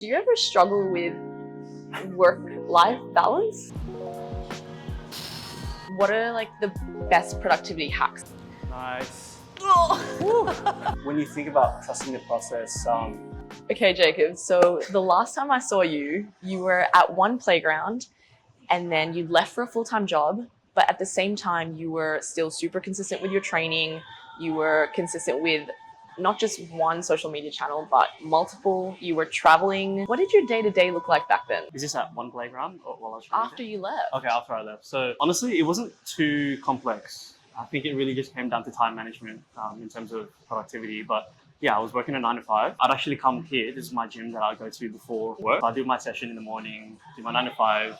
Do you ever struggle with work-life balance? What are like the best productivity hacks? Nice. Oh. When you think about trusting the process, Okay, Jacob, so the last time I saw you, you were at one playground and then you left for a full-time job, but at the same time, you were still super consistent with your training. You were consistent with not just one social media channel, but multiple. You were traveling. What did your day-to-day look like back then? is this at one playground or while I was training? After you left? Okay, after I left. So honestly, it wasn't too complex. I think it really just came down to time management in terms of productivity. But yeah, I was working a 9 to 5. I'd actually come here. This is my gym that I go to before work. I do my session in the morning, do my 9 to 5,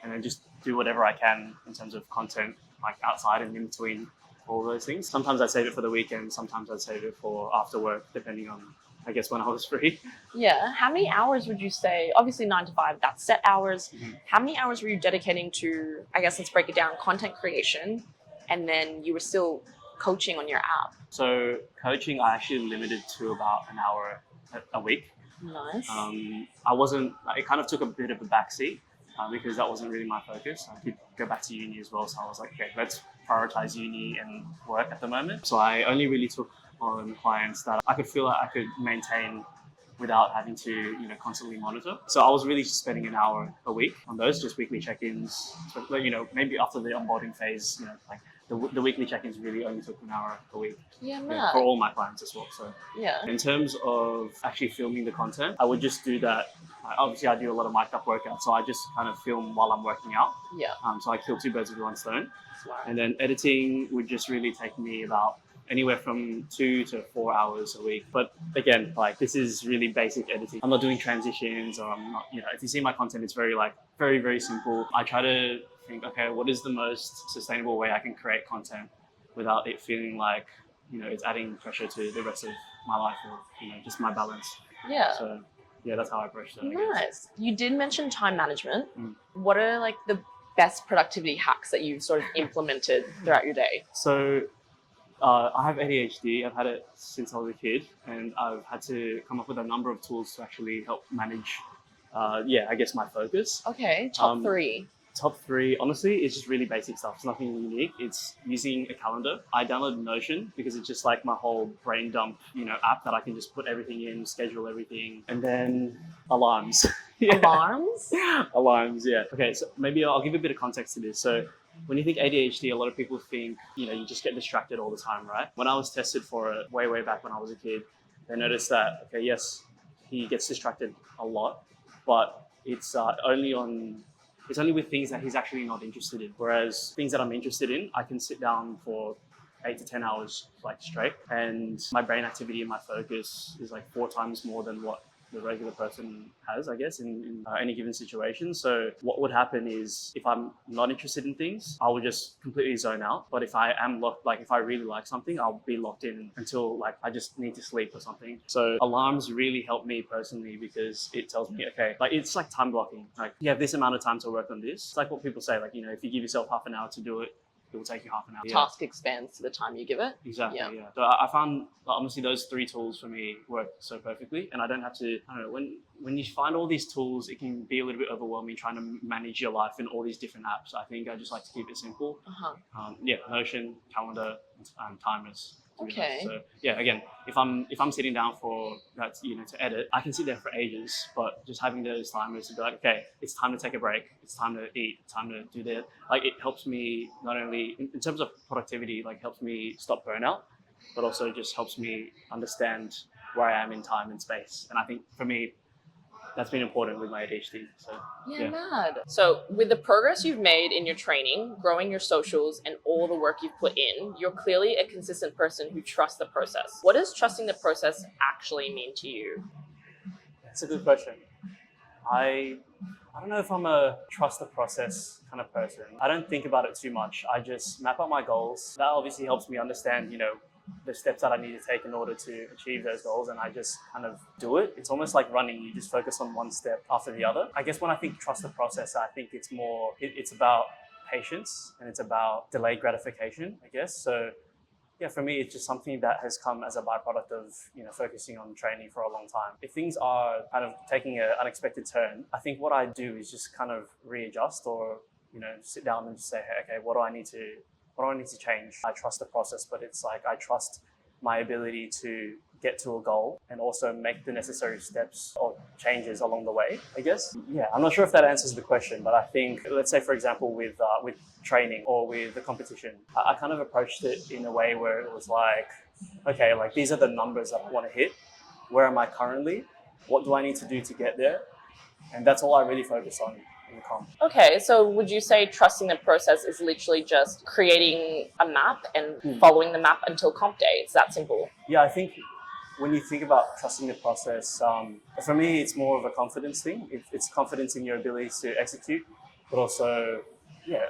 and then just do whatever I can in terms of content, like outside and in between all those things. Sometimes I'd save it for the weekend. Sometimes I'd save it for after work, depending on, I guess, when I was free. Yeah. How many hours would you say, obviously 9 to 5, that's set hours. How many hours were you dedicating to, I guess let's break it down, content creation, and then you were still coaching on your app? So coaching, I actually limited to about an hour a week. Nice. It kind of took a bit of a backseat because that wasn't really my focus. I did go back to uni as well. So I was like, okay, let's prioritize uni and work at the moment. So I only really took on clients that I could feel like I could maintain without having to, constantly monitor. So I was really just spending an hour a week on those, just weekly check-ins. So, maybe after the onboarding phase, like the weekly check-ins really only took an hour a week. Yeah, For all my clients as well. So yeah. in terms of actually filming the content, I would just do that. Obviously, I do a lot of mic'd up workouts, so I just kind of film while I'm working out. Yeah. So I kill two birds with one stone. Smart. And then editing would just really take me about anywhere from 2 to 4 hours a week. But again, this is really basic editing. I'm not doing transitions, or I'm not, if you see my content, it's very, very simple. I try to think, okay, what is the most sustainable way I can create content without it feeling like, it's adding pressure to the rest of my life or, just my balance. Yeah. So yeah, that's how I approach it. Nice. You did mention time management. What are like the best productivity hacks that you've sort of implemented throughout your day? So I have ADHD. I've had it since I was a kid, and I've had to come up with a number of tools to actually help manage, I guess, my focus. Okay, top three. Top 3, honestly, is just really basic stuff. It's nothing unique. It's using a calendar. I downloaded Notion because it's just like my whole brain dump, app that I can just put everything in, schedule everything, and then alarms. Yeah. Alarms? Alarms, yeah. Okay, so maybe I'll give a bit of context to this. So when you think ADHD, a lot of people think, you just get distracted all the time, right? When I was tested for it way back when I was a kid, they noticed that, okay, yes, he gets distracted a lot, but it's only with things that he's actually not interested in. Whereas things that I'm interested in, I can sit down for 8 to 10 hours straight, and my brain activity and my focus is 4 times more than what the regular person has, I guess, in any given situation. So what would happen is, if I'm not interested in things, I will just completely zone out. But if I am locked, if I really like something, I'll be locked in until I just need to sleep or something. So alarms really help me personally because it tells me, okay, it's like time blocking. You have this amount of time to work on this. It's like what people say, if you give yourself half an hour to do it, it will take you half an hour. Task expands to the time you give it. Exactly, yeah. So I found, honestly, those 3 tools for me work so perfectly. And I don't have to, I don't know, when you find all these tools, it can be a little bit overwhelming trying to manage your life in all these different apps. I think I just like to keep it simple. Notion, calendar, and timers. Okay. So yeah, again, if I'm sitting down for that, to edit, I can sit there for ages. But just having those timers to be like, okay, it's time to take a break. It's time to eat. It's time to do that. It helps me not only in terms of productivity, helps me stop burnout, but also just helps me understand where I am in time and space. And I think for me, that's been important with my ADHD. So yeah, mad. So with the progress you've made in your training, growing your socials, and all the work you've put in, you're clearly a consistent person who trusts the process. What does trusting the process actually mean to you? That's a good question. I don't know if I'm a trust the process kind of person. I don't think about it too much. I just map out my goals. That obviously helps me understand, the steps that I need to take in order to achieve those goals, and I just kind of do it. It's almost like running. You just focus on one step after the other. I guess when I think trust the process, I think it's about patience, and it's about delayed gratification, I guess. So Yeah, for me, it's just something that has come as a byproduct of, focusing on training for a long time. If things are kind of taking an unexpected turn, I think what I do is just kind of readjust or, sit down and just say, hey, okay, what do I need to change? I trust the process, but it's like I trust my ability to get to a goal and also make the necessary steps or changes along the way, I guess. Yeah, I'm not sure if that answers the question, but I think, let's say, for example, with training or with the competition, I kind of approached it in a way where it was like, okay, like these are the numbers that I want to hit. Where am I currently? What do I need to do to get there? And that's all I really focus on in the comp. Okay, so would you say trusting the process is literally just creating a map and following the map until comp day? It's that simple. Yeah, I think when you think about trusting the process, for me, it's more of a confidence thing. It's confidence in your ability to execute, but also, yeah,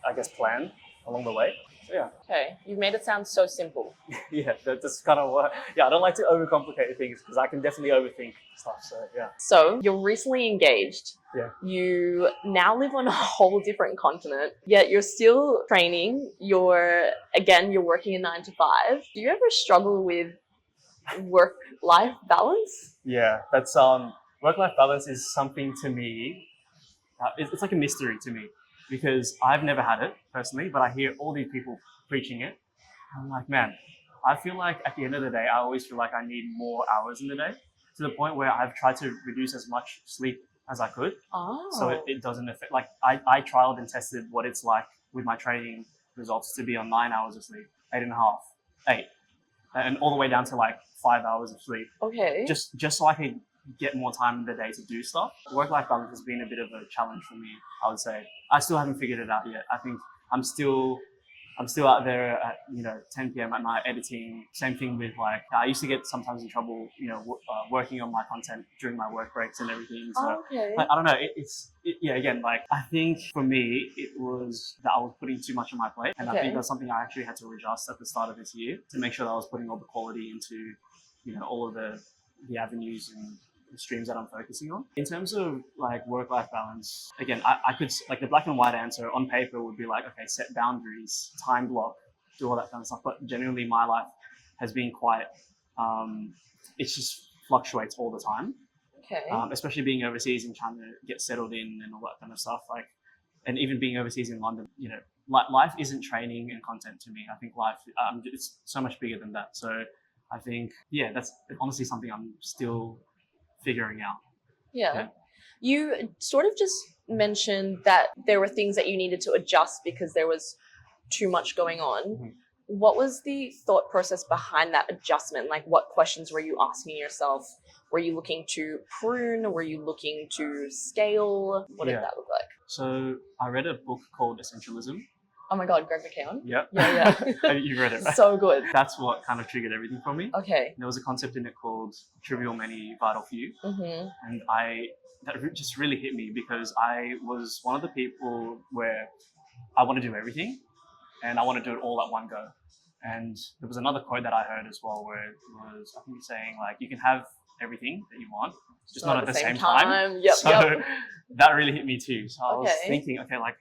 I guess plan along the way. So, yeah. Okay, you've made it sound so simple. Yeah, that's kind of what, I don't like to overcomplicate things because I can definitely overthink stuff. So, yeah. So you're recently engaged. Yeah. You now live on a whole different continent, yet you're still training. You're working a 9 to 5. Do you ever struggle with work-life balance? Yeah, that's work-life balance is something to me. It's like a mystery to me because I've never had it personally, but I hear all these people preaching it. I'm like, man, I feel like at the end of the day, I always feel like I need more hours in the day to the point where I've tried to reduce as much sleep as I could. Oh. So it doesn't affect, like I trialed and tested what it's like with my training results to be on 9 hours of sleep, 8.5, 8, and all the way down to like 5 hours of sleep. Okay. Just so I could get more time in the day to do stuff. Work-life balance has been a bit of a challenge for me, I would say. I still haven't figured it out yet. I think I'm still out there at 10 p.m. at night editing. Same thing with like I used to get sometimes in trouble working on my content during my work breaks and everything. So okay. like, I don't know. Again, like I think for me it was that I was putting too much on my plate, and I think that's something I actually had to adjust at the start of this year to make sure that I was putting all the quality into all of the avenues and the streams that I'm focusing on. In terms of like work-life balance, again, I could like the black and white answer on paper would be like, okay, set boundaries, time block, do all that kind of stuff. But generally my life has been quite, it just fluctuates all the time. Okay. Especially being overseas and trying to get settled in and all that kind of stuff. Like, and even being overseas in London, life isn't training and content to me. I think life, it's so much bigger than that. So I think, yeah, that's honestly something I'm still figuring out. Yeah. You sort of just mentioned that there were things that you needed to adjust because there was too much going on. Mm-hmm. What was the thought process behind that adjustment? Like, what questions were you asking yourself? Were you looking to prune? Were you looking to scale? What did that look like? So I read a book called Essentialism. Oh my God, Greg McKeown? Yep. Yeah. You've read it, right? So good. That's what kind of triggered everything for me. Okay. There was a concept in it called trivial many, vital few. Mm-hmm. And that just really hit me because I was one of the people where I want to do everything and I want to do it all at one go. And there was another quote that I heard as well where it was, I think, saying like, you can have everything that you want, just not at the same time. Yep. So that really hit me too. So I was thinking, okay, like,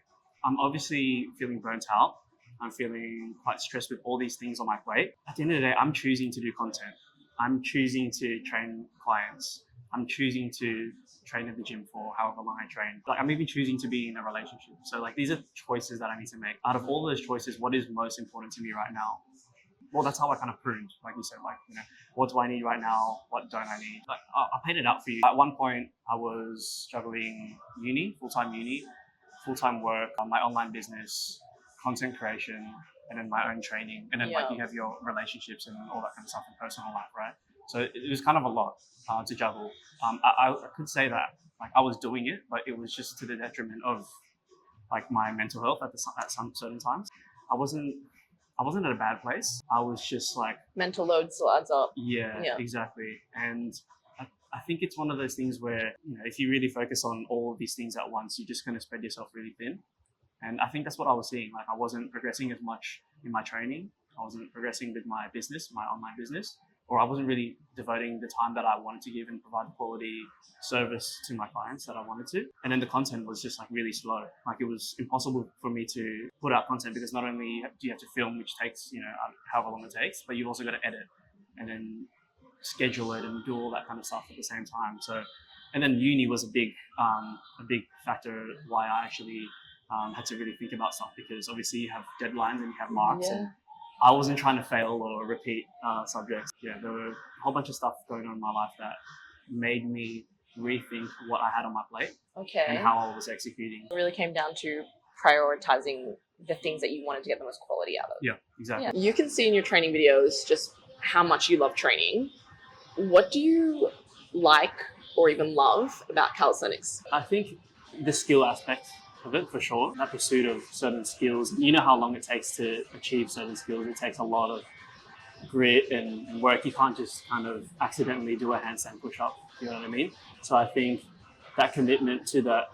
I'm obviously feeling burnt out. I'm feeling quite stressed with all these things on my plate. At the end of the day, I'm choosing to do content. I'm choosing to train clients. I'm choosing to train at the gym for however long I train. Like I'm even choosing to be in a relationship. So like these are choices that I need to make. Out of all those choices, what is most important to me right now? Well, that's how I kind of pruned, like you said, like, what do I need right now? What don't I need? Like I painted out for you. At one point, I was juggling full-time work, my online business, content creation, and then my own training. And then like you have your relationships and all that kind of stuff in personal life, right? So it was kind of a lot to juggle. I could say that like I was doing it, but it was just to the detriment of like my mental health at some certain times. I wasn't at a bad place. I was just like mental load still adds up. Yeah, exactly. And I think it's one of those things where, if you really focus on all of these things at once, you're just going to spread yourself really thin. And I think that's what I was seeing. Like I wasn't progressing as much in my training. I wasn't progressing with my business, my online business. or I wasn't really devoting the time that I wanted to give and provide the quality service to my clients that I wanted to. And then the content was just like really slow. Like it was impossible for me to put out content because not only do you have to film, which takes, however long it takes, but you've also got to edit and then schedule it and do all that kind of stuff at the same time. So, and then uni was a big factor why I actually had to really think about stuff, because obviously you have deadlines and you have marks, and I wasn't trying to fail or repeat subjects. Yeah, there were a whole bunch of stuff going on in my life that made me rethink what I had on my plate and how I was executing. It really came down to prioritizing the things that you wanted to get the most quality out of. Yeah, exactly. Yeah. You can see in your training videos just how much you love training. What do you like or even love about calisthenics? I think the skill aspect of it, for sure. That pursuit of certain skills. You know how long it takes to achieve certain skills. It takes a lot of grit and work. You can't just kind of accidentally do a handstand push-up. You know what I mean? So I think that commitment to that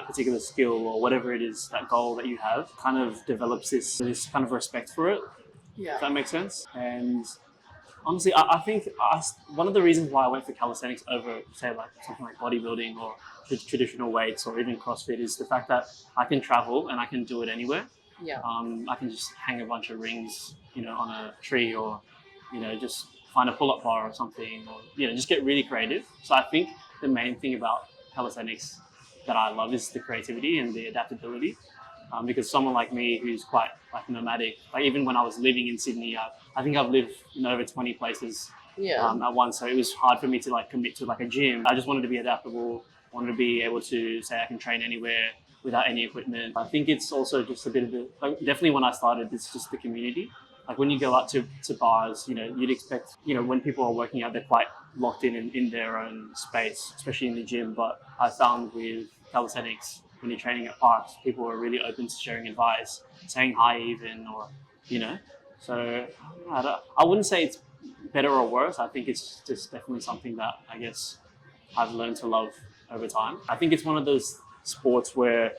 particular skill or whatever it is, that goal that you have, kind of develops this kind of respect for it. Yeah. If that makes sense. And honestly, I think one of the reasons why I went for calisthenics over, say, like something like bodybuilding or traditional weights or even CrossFit is the fact that I can travel and I can do it anywhere. Yeah. I can just hang a bunch of rings, on a tree, or, just find a pull-up bar or something, or, just get really creative. So I think the main thing about calisthenics that I love is the creativity and the adaptability. Because someone like me who's quite like nomadic, like even when I was living in Sydney, I think I've lived in over 20 places at once. So it was hard for me to like commit to like a gym. I just wanted to be adaptable, wanted to be able to say I can train anywhere without any equipment. I think it's also just a bit of definitely when I started, it's just the community. Like when you go out to bars, you'd expect, when people are working out, they're quite locked in their own space, especially in the gym. But I found with calisthenics, when you're training at parks, people are really open to sharing advice, saying hi even, or, So I wouldn't say it's better or worse. I think it's just definitely something that I guess I've learned to love over time. I think it's one of those sports where,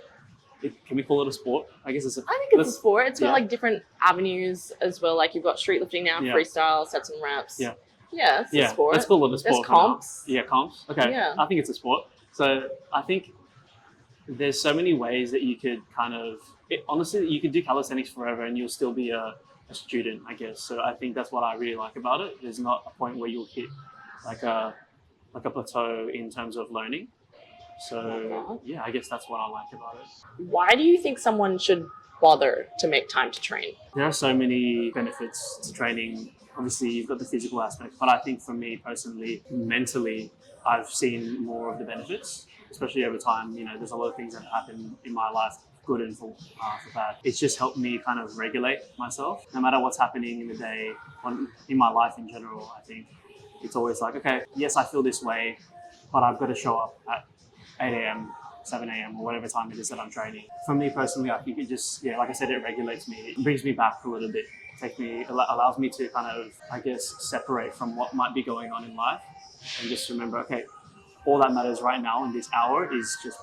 can we call it a sport? I guess it's I think it's a sport. It's got like different avenues as well. Like you've got street lifting now, freestyle, sets and reps. Yeah. Yeah, it's a sport. Let's call it a sport. There's comps. Yeah, comps. Okay. Yeah. I think it's a sport. So I think there's so many ways that you could honestly, you could do calisthenics forever and you'll still be a student, I guess. So I think that's what I really like about it. There's not a point where you'll hit like a plateau in terms of learning. So yeah, I guess that's what I like about it. Why do you think someone should bother to make time to train? There are so many benefits to training. Obviously, you've got the physical aspect, but I think for me personally, mentally, I've seen more of the benefits, especially over time. There's a lot of things that happen in my life, good and for bad. It's just helped me kind of regulate myself, no matter what's happening in the day, in my life in general. I think it's always like, okay, yes, I feel this way, but I've got to show up at 8 a.m., 7 a.m. or whatever time it is that I'm training. For me personally, I think it just, like I said, it regulates me. It brings me back a little bit. Allows me to kind of, I guess, separate from what might be going on in life and just remember, okay, all that matters right now in this hour is just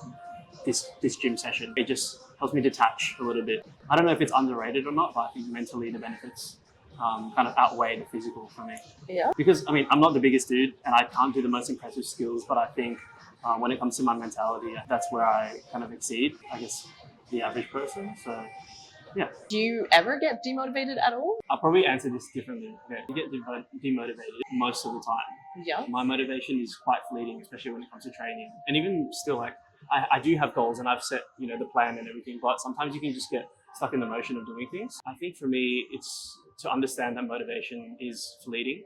this gym session. It just helps me detach a little bit. I don't know if it's underrated or not, but I think mentally the benefits kind of outweigh the physical for me. Yeah. Because, I'm not the biggest dude and I can't do the most impressive skills, but I think when it comes to my mentality, that's where I kind of exceed, I guess, the average person. So, yeah. Do you ever get demotivated at all? I'll probably answer this differently. Okay. You get demotivated most of the time. Yeah. My motivation is quite fleeting, especially when it comes to training. And even still, like, I do have goals and I've set, the plan and everything, but sometimes you can just get stuck in the motion of doing things. I think for me, it's to understand that motivation is fleeting,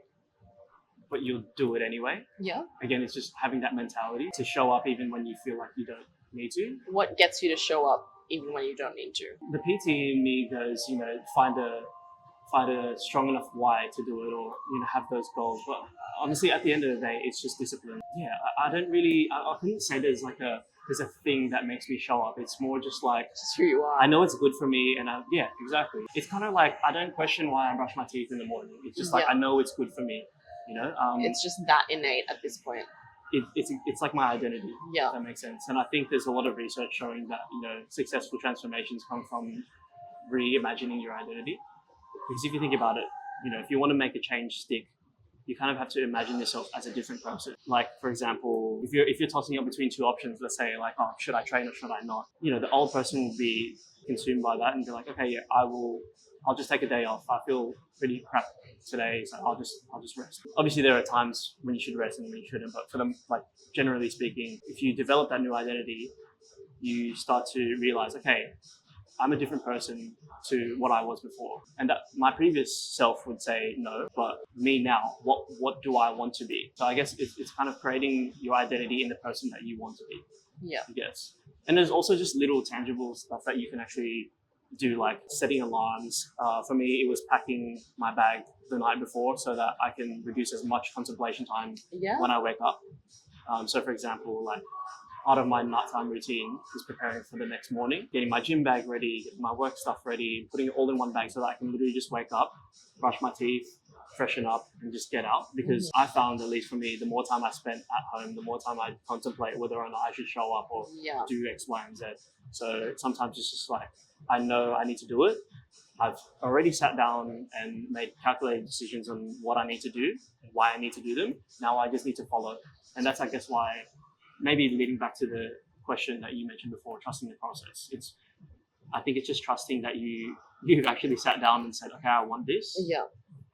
but you'll do it anyway. Yeah. Again, it's just having that mentality to show up even when you feel like you don't need to. What gets you to show up even when you don't need to? The PT in me goes, find a strong enough why to do it, or have those goals. But honestly, at the end of the day, it's just discipline. Yeah, I couldn't say there's a thing that makes me show up. It's more just like just who you are. I know it's good for me, and yeah, exactly. It's kind of like I don't question why I brush my teeth in the morning. It's just like I know it's good for me. It's just that innate at this point. It's like my identity. Yeah, if that makes sense. And I think there's a lot of research showing that successful transformations come from reimagining your identity. Because if you think about it, if you want to make a change stick, you kind of have to imagine yourself as a different person. Like, for example, if you're tossing up between two options, let's say like, oh, should I train or should I not? You know, the old person will be consumed by that and be like, okay, yeah, I'll just take a day off. I feel pretty crap today, so I'll just rest. Obviously, there are times when you should rest and when you shouldn't, but for them, like generally speaking, if you develop that new identity, you start to realize, okay, I'm a different person to what I was before. And that my previous self would say no, but me now, what do I want to be? So I guess it's kind of creating your identity in the person that you want to be. Yeah. I guess. And there's also just little tangible stuff that you can actually do, like setting alarms. For me, it was packing my bag the night before so that I can reduce as much contemplation time when I wake up. So for example, like part of my nighttime routine is preparing for the next morning, getting my gym bag ready, getting my work stuff ready, putting it all in one bag so that I can literally just wake up, brush my teeth, freshen up and just get out. Because I found, at least for me, the more time I spent at home, the more time I contemplate whether or not I should show up or do X, Y, and Z. So sometimes it's just like, I know I need to do it. I've already sat down and made calculated decisions on what I need to do and why I need to do them. Now I just need to follow. And that's, I guess, why, maybe leading back to the question that you mentioned before, trusting the process. I think it's just trusting that you've actually sat down and said, okay, I want this. Yeah.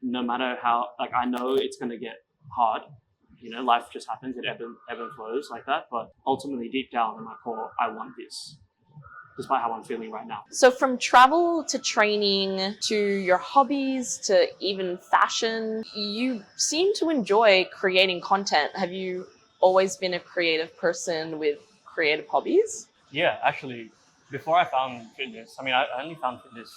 No matter how, like, I know it's going to get hard. You know, life just happens. It ebb and flows like that. But ultimately, deep down in my core, I want this, despite how I'm feeling right now. So from travel to training to your hobbies to even fashion, you seem to enjoy creating content. Have you always been a creative person with creative hobbies? Yeah, actually, before I found fitness, I only found fitness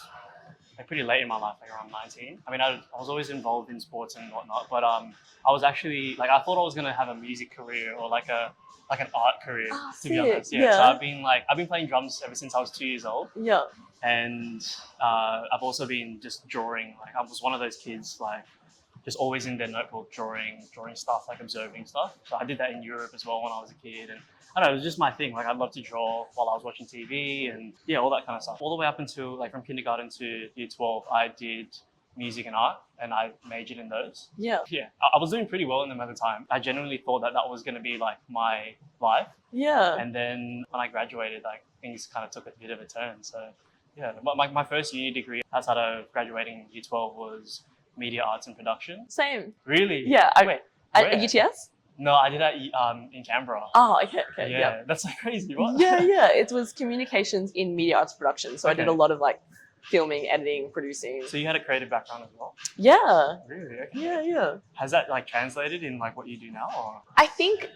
like pretty late in my life, like around 19. I was always involved in sports and whatnot, but I was actually like, I thought I was gonna have a music career or like an art career, to be honest. Yeah. So I've been playing drums ever since I was 2 years old. Yeah. And I've also been just drawing. Like, I was one of those kids, like, just always in their notebook drawing stuff, like observing stuff. So I did that in Europe as well when I was a kid, and I don't know, it was just my thing. Like, I'd love to draw while I was watching TV and all that kind of stuff. All the way up until like from kindergarten to year 12, I did music and art, and I majored in those. Yeah. I was doing pretty well in them at the time. I genuinely thought that was going to be like my life. Yeah. And then when I graduated, like, things kind of took a bit of a turn. So yeah, my first uni degree outside of graduating year 12 was media arts and production. Same. Really? Yeah. Wait. At UTS? No, I did that in Canberra. Oh, okay. Yeah, that's like crazy. What? Yeah. It was communications in media arts production. So I did a lot of like filming, editing, producing. So you had a creative background as well? Yeah. Really? Okay. Yeah. Has that like translated in like what you do now? Or? I think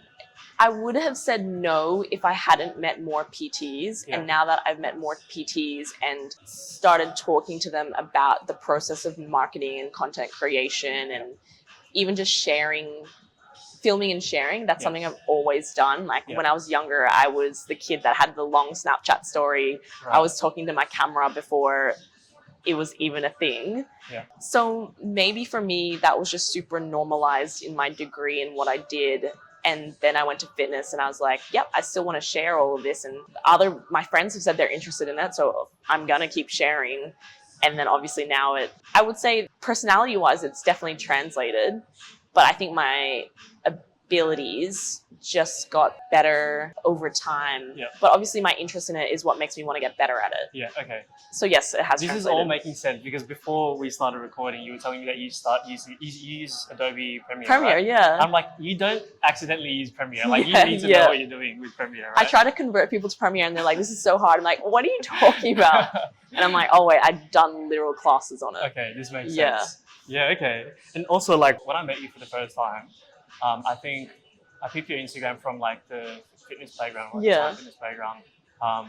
I would have said no if I hadn't met more PTs. And now that I've met more PTs and started talking to them about the process of marketing and content creation and even just filming and sharing, that's something I've always done. Like when I was younger, I was the kid that had the long Snapchat story. Right. I was talking to my camera before it was even a thing. Yeah. So maybe for me, that was just super normalized in my degree and what I did. And then I went to fitness and I was like, yep, I still want to share all of this. And my friends have said they're interested in that. So I'm going to keep sharing. And then obviously now I would say personality wise, it's definitely translated. But I think my abilities just got better over time. Yeah. But obviously my interest in it is what makes me want to get better at it. Yeah, okay. So yes, it has This translated. is all making sense because before we started recording, you were telling me that you use Adobe Premiere, right? Yeah. I'm like, you don't accidentally use Premiere. Like, you need to know what you're doing with Premiere, right? I try to convert people to Premiere and they're like, this is so hard. I'm like, what are you talking about? And I'm like, oh wait, I've done literal classes on it. Okay, this makes sense. Yeah, okay. And also, like, when I met you for the first time, I think I picked your Instagram from like the fitness playground, fitness playground,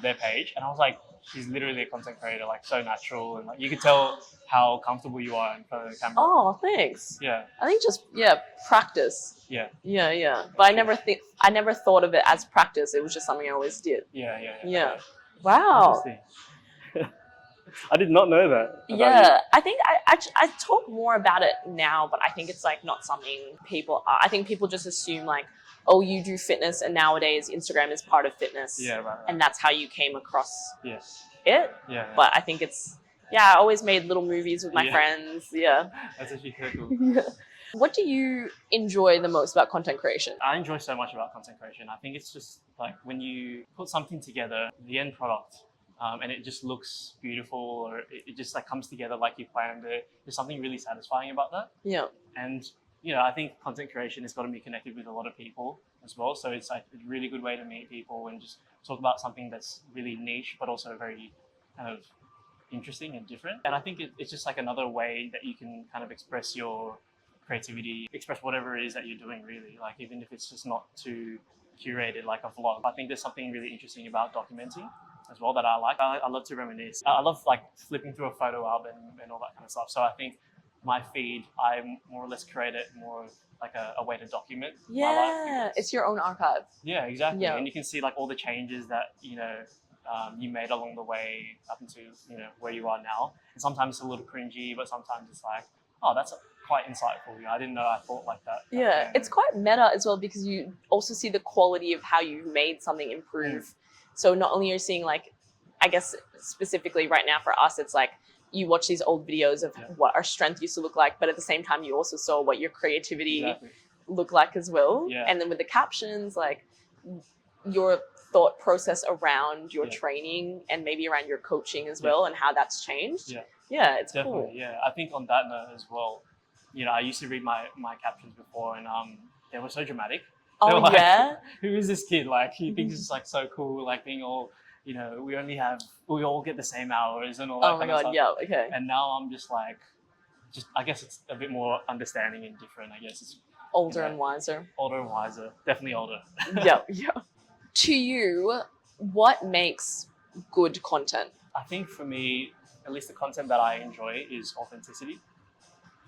their page, and I was like, she's literally a content creator, like so natural, and like you could tell how comfortable you are in front of the camera. Oh, thanks. Yeah. I think just practice. Yeah. But I never thought of it as practice. It was just something I always did. Yeah. Okay. Wow. I did not know that. Yeah, I think I talk more about it now, but I think it's like not something I think people just assume like, oh, you do fitness and nowadays Instagram is part of fitness. Yeah, right. And that's how you came across it. Yeah. But I think I always made little movies with my friends. Yeah. That's actually cool. What do you enjoy the most about content creation? I enjoy so much about content creation. I think it's just like when you put something together, the end product, and it just looks beautiful, or it just like comes together like you planned it. There's something really satisfying about that. Yeah. And I think content creation has got to be connected with a lot of people as well. So it's like a really good way to meet people and just talk about something that's really niche, but also very kind of interesting and different. And I think it's just like another way that you can kind of express your creativity, express whatever it is that you're doing, really. Like even if it's just not too curated like a vlog. I think there's something really interesting about documenting as well that I like. I love to reminisce. I love like flipping through a photo album and all that kind of stuff. So I think my feed, I more or less create it more of like a way to document my life. Yeah, it's your own archive. Yeah, exactly. Yeah. And you can see like all the changes that, you made along the way up into, where you are now. And sometimes it's a little cringy, but sometimes it's like, oh, that's quite insightful. I didn't know I thought like that. Yeah, it's quite meta as well because you also see the quality of how you made something improve. So not only are you seeing like, I guess specifically right now for us, it's like you watch these old videos of what our strength used to look like, but at the same time you also saw what your creativity looked like as well. Yeah. And then with the captions, like your thought process around your training and maybe around your coaching as well and how that's changed. Yeah, it's definitely cool. Yeah, I think on that note as well, I used to read my captions before, and they were so dramatic. Oh, they were like, yeah? Who is this kid? Like, he thinks it's like so cool, like being all, we all get the same hours and all that Oh my kind of God, stuff. yeah, okay. And now I'm just like, I guess it's a bit more understanding and different. I guess it's Older and wiser. older and wiser, definitely older. Yeah. To you, what makes good content? I think for me, at least the content that I enjoy is authenticity,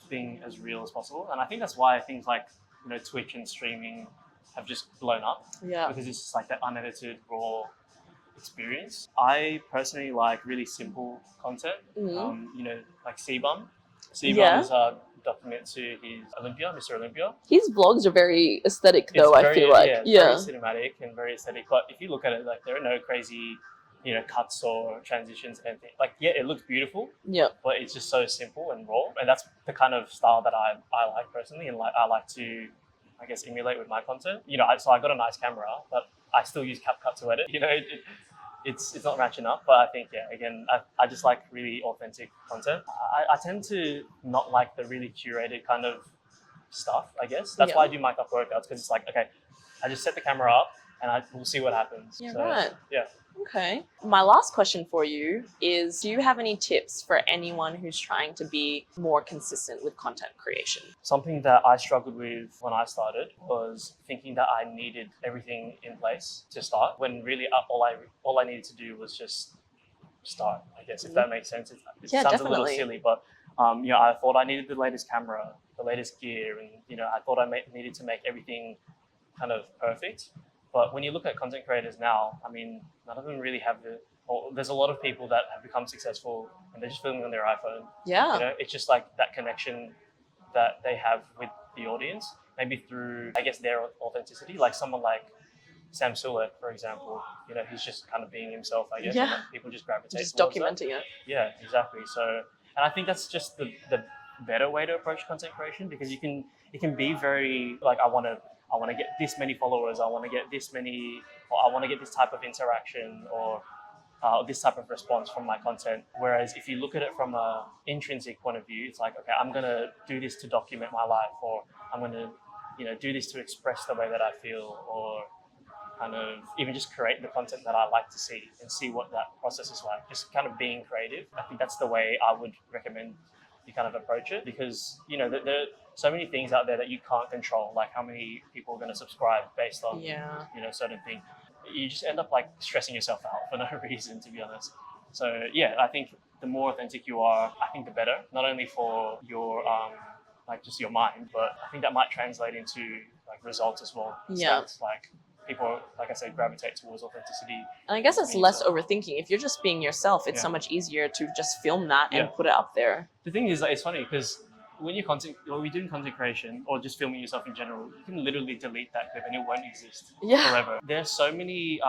being as real as possible. And I think that's why things like, Twitch and streaming have just blown up. Yeah. Because it's just like that unedited, raw experience. I personally like really simple content. Like C-Bum. C-Bum is a document to his Mr. Olympia. His vlogs are very aesthetic though, I feel like. Very cinematic and very aesthetic. But if you look at it, like there are no crazy, cuts or transitions and anything. Like, it looks beautiful. Yeah. But it's just so simple and raw. And that's the kind of style that I like personally, and like I like to, I guess, emulate with my content. So I got a nice camera, but I still use CapCut to edit. It's not matching up, but I think, again, I just like really authentic content. I tend to not like the really curated kind of stuff, I guess. That's why I do mic up workouts, because it's like, okay, I just set the camera up and we'll see what happens. Yeah, so, right. Yeah. Okay. My last question for you is, do you have any tips for anyone who's trying to be more consistent with content creation? Something that I struggled with when I started was thinking that I needed everything in place to start, when really all I needed to do was just start, I guess, if that makes sense. It sounds definitely a little silly, but I thought I needed the latest camera, the latest gear, and I thought I needed to make everything kind of perfect. But when you look at content creators now, I mean, none of them really have there's a lot of people that have become successful and they're just filming on their iPhone. Yeah. It's just like that connection that they have with the audience, maybe through, I guess, their authenticity. Like someone like Sam Sulek, for example, he's just kind of being himself, I guess. Yeah. And people just gravitate just towards documenting that. it. Yeah, exactly. So, and I think that's just the better way to approach content creation, because it can be very like, I want to get this many followers, I want to get this many, or I want to get this type of interaction, or this type of response from my content. Whereas if you look at it from an intrinsic point of view, it's like, okay, I'm going to do this to document my life, or I'm going to, do this to express the way that I feel, or kind of even just create the content that I like to see and see what that process is like. Just kind of being creative. I think that's the way I would recommend you kind of approach it, because, there are so many things out there that you can't control, like how many people are going to subscribe based on, certain things. You just end up like stressing yourself out for no reason, to be honest. So I think the more authentic you are, I think the better, not only for your, like just your mind, but I think that might translate into like results as well. Yeah. Stats, like people, like I said, gravitate towards authenticity. And I guess it's less overthinking. If you're just being yourself, it's so much easier to just film that and put it up there. The thing is, it's funny because when you're doing content creation or just filming yourself in general, you can literally delete that clip and it won't exist Yeah. forever. There's so many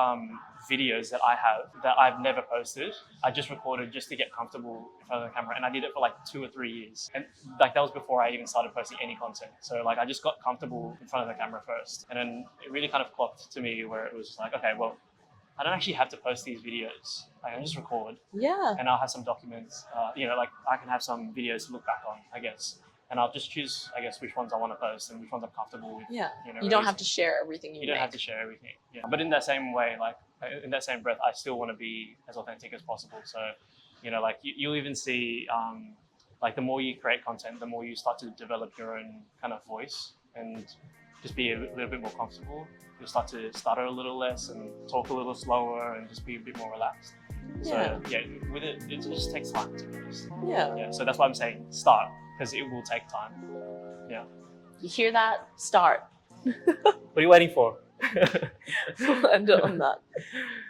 videos that I have that I've never posted. I just recorded just to get comfortable in front of the camera, and I did it for like 2 or 3 years. And like that was before I even started posting any content. So like I just got comfortable in front of the camera first, and then it really kind of clocked to me where it was like, okay, well, I don't actually have to post these videos. I can just record, Yeah. and I'll have some documents. Like I can have some videos to look back on, I guess. And I'll just choose, I guess, which ones I want to post and which ones I'm comfortable with. Yeah. You know, You don't have to releasing. share everything you You don't make. have to share everything. Yeah. But in that same way, like in that same breath, I still want to be as authentic as possible. So, like you'll even see, like the more you create content, the more you start to develop your own kind of voice and just be a little bit more comfortable. You'll start to stutter a little less and talk a little slower and just be a bit more relaxed. Yeah. So yeah, with it just takes time, to be honest. Yeah. Yeah. So that's why I'm saying start, because it will take time. Yeah. You hear that? Start. What are you waiting for? We'll end it on that.